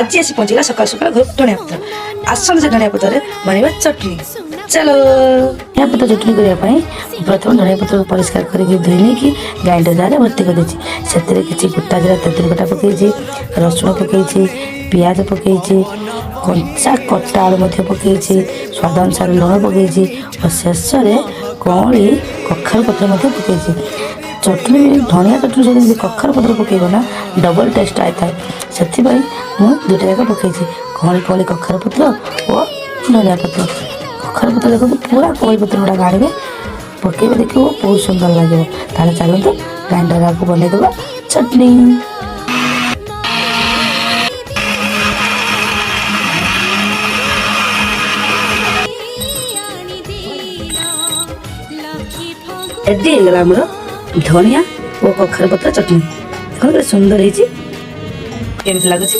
आज आसी पहुँचेगा सकाल सकाल घर धनिया पत्र आसन से धनिया पत्र बनवा चटनी। चलो धनिया पत्र चटनी करने प्रथम धनिया पत्र परिष्कार करके धोई नहीं ग्राइंडर जार भर्ती कर से किसी गोटा जीरा तेतुल कटा पकई रसुण पकई पियाज पकई कंचा कटा आलू पकई स्वाद अनुसार लुण पकई और शेष कौड़ी कखार पत्र पकई चटनी धनिया चटनी सहित कखार पत्र पकईब ना डबल टेस्ट आई था से मुझे 2टा जाक पकई कौड़ी कौड़ी कखार पत्र और धनिया पत्र कखार पत्र देखो पूरा कौड़ी पत्र गुड़ा गाड़े पकईबे देखो बहुत सुंदर लगे ताले चलते ग्राइंडर आपको बनईदेवा चटनी। रेडी हो गला आमर धनिया और कखार पत्र चटनी देखो सुंदर है लगुच।